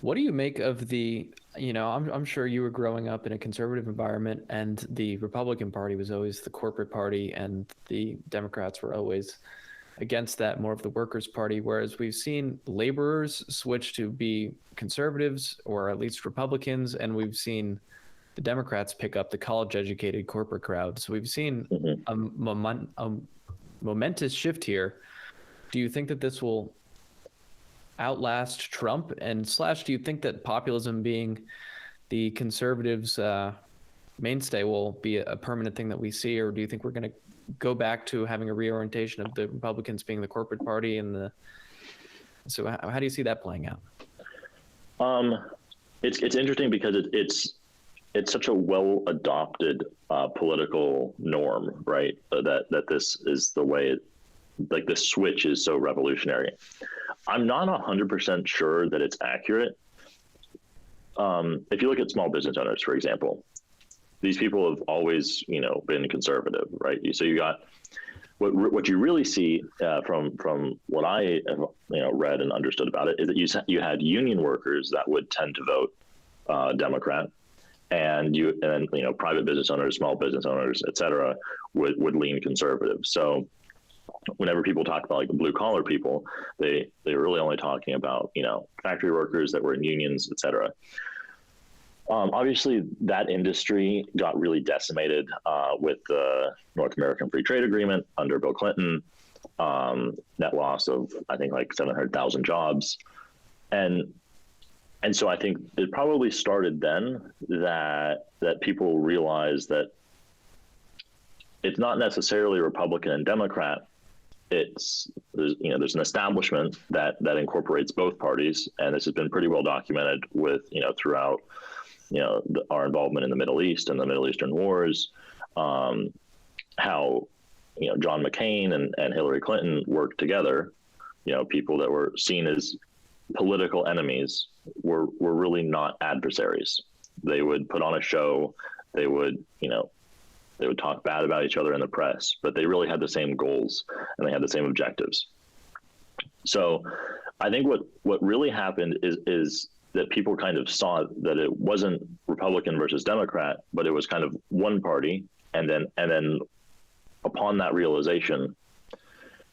What do you make of I'm sure you were growing up in a conservative environment, and the Republican Party was always the corporate party, and the Democrats were always against that, more of the workers' party, whereas we've seen laborers switch to be conservatives or at least Republicans, and we've seen the Democrats pick up the college-educated corporate crowd. So we've seen a momentous shift here. Do you think that this will outlast Trump, and / do you think that populism, being the conservatives' mainstay, will be a permanent thing that we see, or do you think we're going to go back to having a reorientation of the Republicans being the corporate party so how do you see that playing out? It's interesting because it's such a well adopted political norm, right? That this is the way like the switch is so revolutionary. I'm not 100% sure that it's accurate. If you look at small business owners, for example, these people have always, been conservative, right? So you got what you really see from what I have, read and understood about it is that you had union workers that would tend to vote Democrat, and private business owners, small business owners, et cetera, would lean conservative. So whenever people talk about like the blue collar people, they're really only talking about, factory workers that were in unions, et cetera. Obviously, that industry got really decimated with the North American Free Trade Agreement under Bill Clinton. Net loss of, I think, like 700,000 jobs. And so I think it probably started then that people realized that it's not necessarily Republican and Democrat. There's an establishment that incorporates both parties, and this has been pretty well documented with throughout our involvement in the Middle East and the Middle Eastern wars, how John McCain and Hillary Clinton worked together. People that were seen as political enemies were really not adversaries. They would put on a show. They would talk bad about each other in the press, but they really had the same goals and they had the same objectives. So I think what really happened is that people kind of saw that it wasn't Republican versus Democrat, but it was kind of one party. And then upon that realization,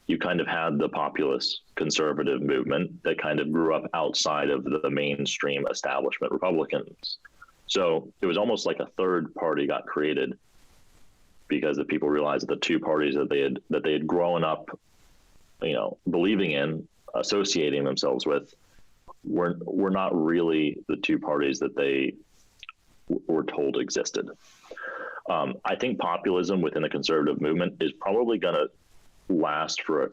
you kind of had the populist conservative movement that kind of grew up outside of the mainstream establishment Republicans. So it was almost like a third party got created because the people realized that the two parties that they had grown up, believing in, associating themselves with, were not really the two parties that they were told existed. I think populism within the conservative movement is probably going to last for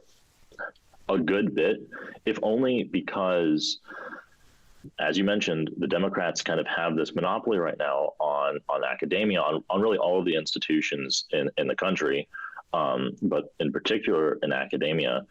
a good bit, if only because, as you mentioned, the Democrats kind of have this monopoly right now on academia, on really all of the institutions in the country, but in particular in academia.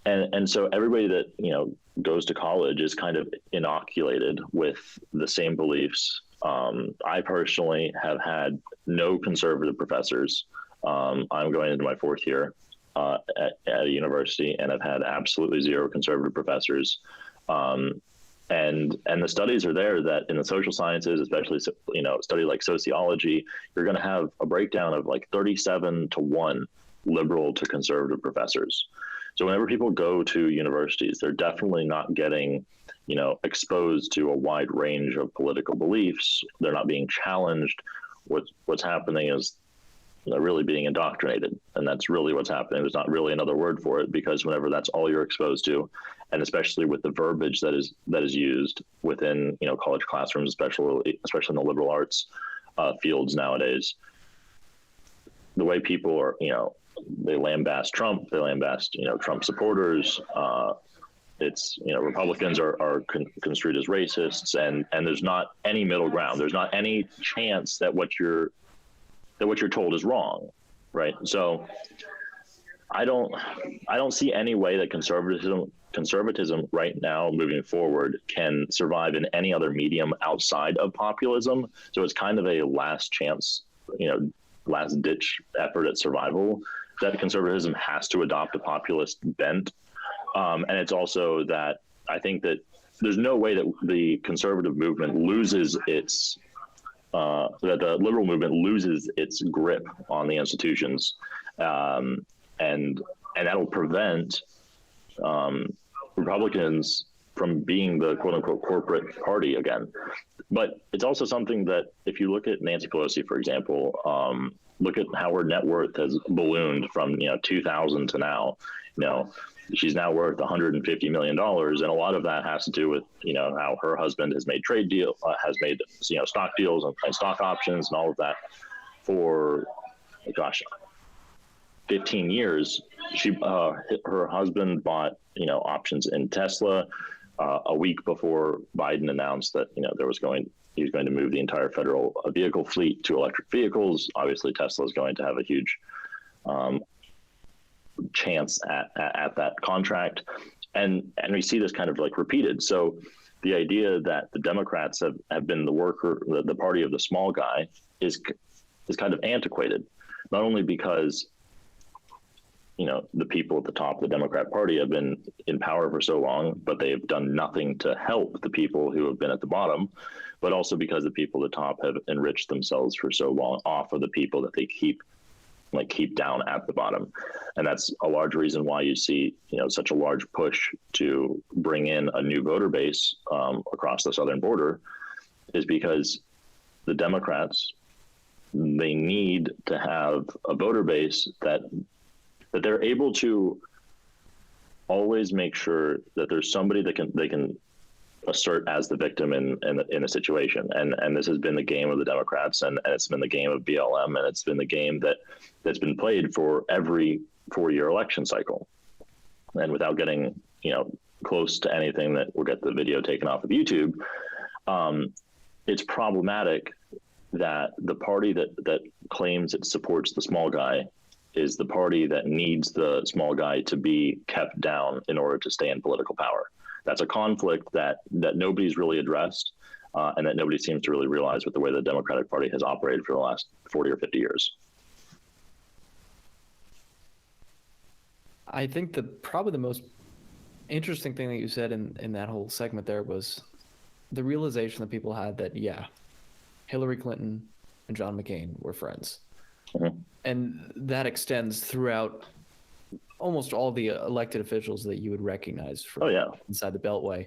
And so everybody that, goes to college is kind of inoculated with the same beliefs. I personally have had no conservative professors. I'm going into my fourth year at a university, and I've had absolutely zero conservative professors. And the studies are there that in the social sciences, especially, study like sociology, you're going to have a breakdown of like 37-1 liberal to conservative professors. So whenever people go to universities, they're definitely not getting, exposed to a wide range of political beliefs. They're not being challenged. What's happening is they're really being indoctrinated, and that's really what's happening. There's not really another word for it, because whenever that's all you're exposed to, and especially with the verbiage that is used within college classrooms, especially in the liberal arts fields nowadays, the way people are, they lambast Trump, they lambast Trump supporters. It's Republicans are construed as racists, and there's not any middle ground. There's not any chance that what you're told is wrong, right? So I don't see any way that conservatism right now moving forward can survive in any other medium outside of populism. So it's kind of a last chance, last ditch effort at survival, that conservatism has to adopt a populist bent. And it's also that I think that there's no way that the conservative movement loses its that the liberal movement loses its grip on the institutions, and that'll prevent Republicans from being the quote unquote corporate party again. But it's also something that if you look at Nancy Pelosi, for example, look at how her net worth has ballooned from 2000 to now. She's now worth $150 million, and a lot of that has to do with how her husband has made has made stock deals and stock options and all of that for 15 years. Her husband bought options in Tesla a week before Biden announced that he was going to move the entire federal vehicle fleet to electric vehicles. Obviously, Tesla is going to have a huge chance at that contract, and we see this kind of like repeated. So the idea that the Democrats have been the party of the small guy is kind of antiquated, not only because the people at the top of the Democrat Party have been in power for so long, but they have done nothing to help the people who have been at the bottom, but also because the people at the top have enriched themselves for so long off of the people that they keep down at the bottom. And that's a large reason why you see such a large push to bring in a new voter base across the southern border, is because the Democrats, they need to have a voter base that they're able to always make sure that there's somebody that they can assert as the victim in a situation. And this has been the game of the Democrats, and it's been the game of BLM, and it's been the game that's been played for every 4-year election cycle. And without getting close to anything that will get the video taken off of YouTube, it's problematic that the party that claims it supports the small guy is the party that needs the small guy to be kept down in order to stay in political power. That's a conflict that nobody's really addressed, and that nobody seems to really realize with the way the Democratic Party has operated for the last 40 or 50 years. I think probably the most interesting thing that you said in that whole segment there was the realization that people had that, Hillary Clinton and John McCain were friends. Mm-hmm. And that extends throughout almost all the elected officials that you would recognize from inside the Beltway.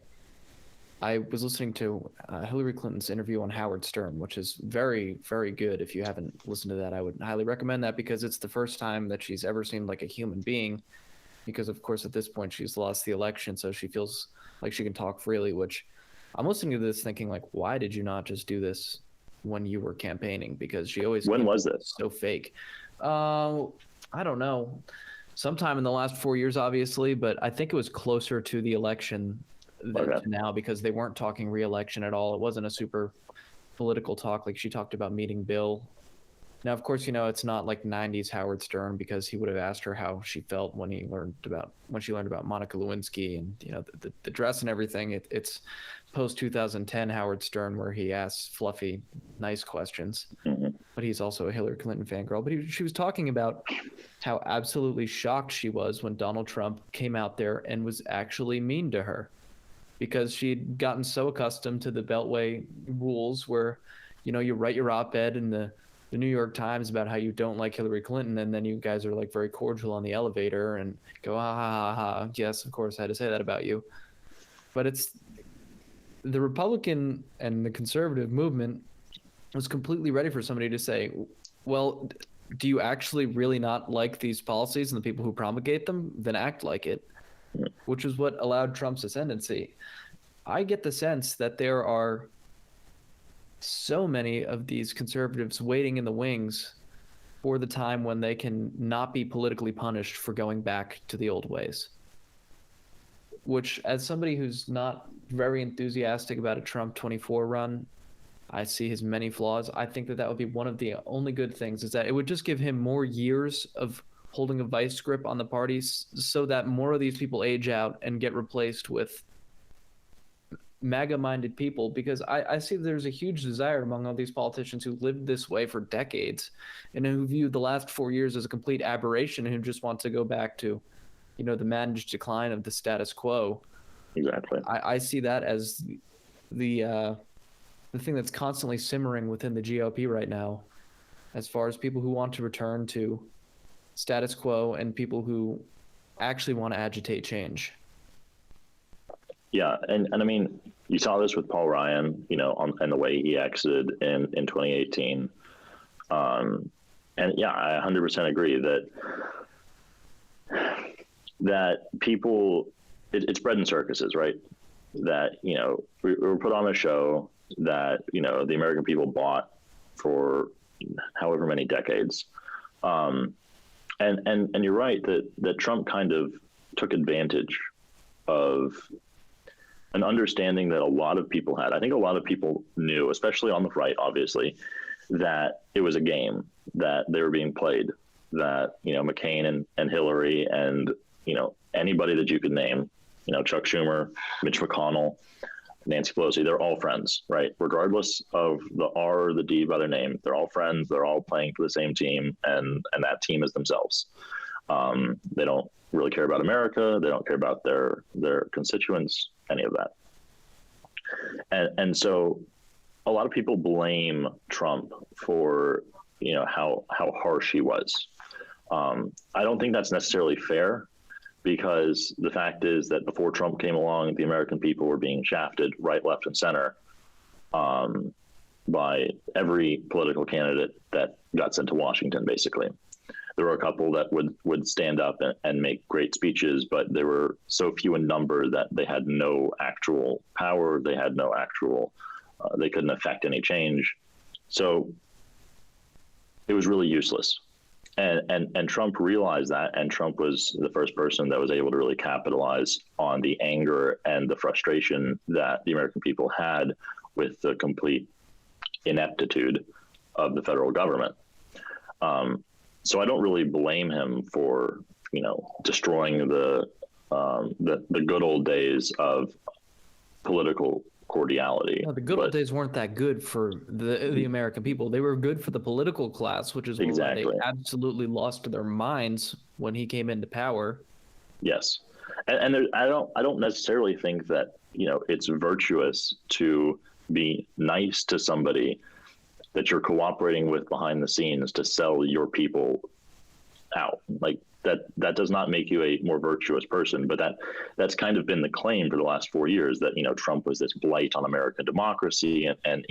I was listening to Hillary Clinton's interview on Howard Stern, which is very, very good. If you haven't listened to that, I would highly recommend that, because it's the first time that she's ever seemed like a human being, because of course at this point she's lost the election, so she feels like she can talk freely, which I'm listening to this thinking like, why did you not just do this when you were campaigning? Because she always when was this so fake. I don't know, sometime in the last 4 years, obviously, but I think it was closer to the election than to now, because they weren't talking re-election at all. It wasn't a super political talk. Like, she talked about meeting Bill. Now, of course, it's not like 90s Howard Stern, because he would have asked her how she felt when she learned about Monica Lewinsky and the dress and everything. It's post 2010 Howard Stern, where he asks fluffy, nice questions. Mm-hmm. But he's also a Hillary Clinton fangirl. But she was talking about how absolutely shocked she was when Donald Trump came out there and was actually mean to her, because she'd gotten so accustomed to the Beltway rules where, you write your op-ed in the New York Times about how you don't like Hillary Clinton, and then you guys are like very cordial on the elevator and go, ha, ha, ha, ha. Yes, of course, I had to say that about you. But it's the Republican and the conservative movement was completely ready for somebody to say, well, do you actually really not like these policies and the people who promulgate them? Then act like it, which is what allowed Trump's ascendancy. I get the sense that there are so many of these conservatives waiting in the wings for the time when they can not be politically punished for going back to the old ways. Which, as somebody who's not very enthusiastic about a Trump 24 run, I see his many flaws. I think that would be one of the only good things, is that it would just give him more years of holding a vice grip on the parties, so that more of these people age out and get replaced with MAGA-minded people, because I see there's a huge desire among all these politicians who lived this way for decades and who view the last 4 years as a complete aberration and who just want to go back to, the managed decline of the status quo. Exactly. I see that as the thing that's constantly simmering within the GOP right now, as far as people who want to return to status quo and people who actually want to agitate change. Yeah, and I mean, you saw this with Paul Ryan, and the way he exited in 2018. And yeah, I 100% agree that people, it's bread and circuses, right? That we were put on a show that the American people bought for however many decades, and you're right that Trump kind of took advantage of an understanding that a lot of people had. I think a lot of people knew, especially on the right, obviously, that it was a game, that they were being played, that McCain and Hillary and anybody that you could name, Chuck Schumer, Mitch McConnell, Nancy Pelosi, they're all friends, right? Regardless of the R or the D by their name, they're all friends. They're all playing for the same team, and that team is themselves. They don't really care about America. They don't care about their constituents, any of that. And so a lot of people blame Trump for how harsh he was. I don't think that's necessarily fair, because the fact is that before Trump came along, the American people were being shafted right, left, and center by every political candidate that got sent to Washington, basically. There were a couple that would stand up and make great speeches, but they were so few in number that they had no actual power. They had no actual, they couldn't affect any change. So it was really useless. And Trump realized that, and Trump was the first person that was able to really capitalize on the anger and the frustration that the American people had with the complete ineptitude of the federal government. So I don't really blame him for destroying the good old days of political cordiality. No, the good old days weren't that good for the American people. They were good for the political class, which is exactly why they absolutely lost their minds when he came into power. Yes, and I don't necessarily think that it's virtuous to be nice to somebody that you're cooperating with behind the scenes to sell your people out. Like that does not make you a more virtuous person, but that's kind of been the claim for the last 4 years, that Trump was this blight on American democracy, and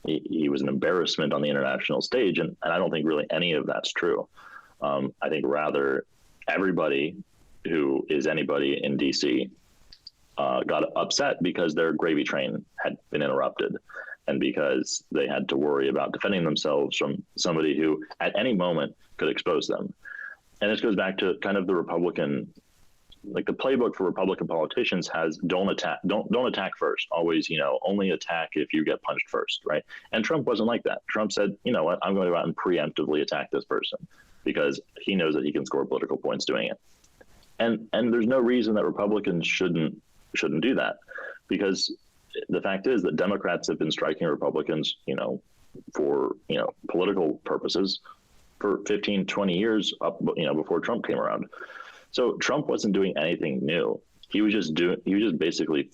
he was an embarrassment on the international stage, and I don't think really any of that's true. I think rather everybody who is anybody in DC got upset because their gravy train had been interrupted, and because they had to worry about defending themselves from somebody who at any moment could expose them. And this goes back to kind of the Republican, like the playbook for Republican politicians has don't attack first. Always, only attack if you get punched first, right? And Trump wasn't like that. Trump said, you know what, I'm going to go out and preemptively attack this person because he knows that he can score political points doing it. And there's no reason that Republicans shouldn't do that, because the fact is that Democrats have been striking Republicans, for political purposes for 15, 20 years up, before Trump came around. So Trump wasn't doing anything new. He was just basically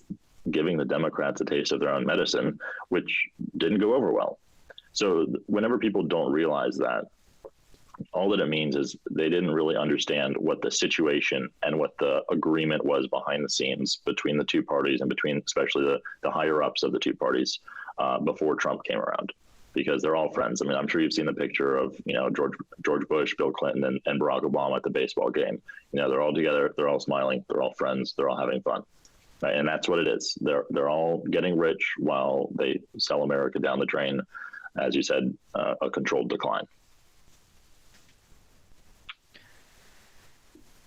giving the Democrats a taste of their own medicine, which didn't go over well. So whenever people don't realize that, all that it means is they didn't really understand what the situation and what the agreement was behind the scenes between the two parties, and between especially the higher ups of the two parties before Trump came around. Because they're all friends. I mean, I'm sure you've seen the picture of, George Bush, Bill Clinton, and Barack Obama at the baseball game. They're all together, they're all smiling, they're all friends, they're all having fun. Right? And that's what it is. They're all getting rich while they sell America down the drain, as you said, a controlled decline.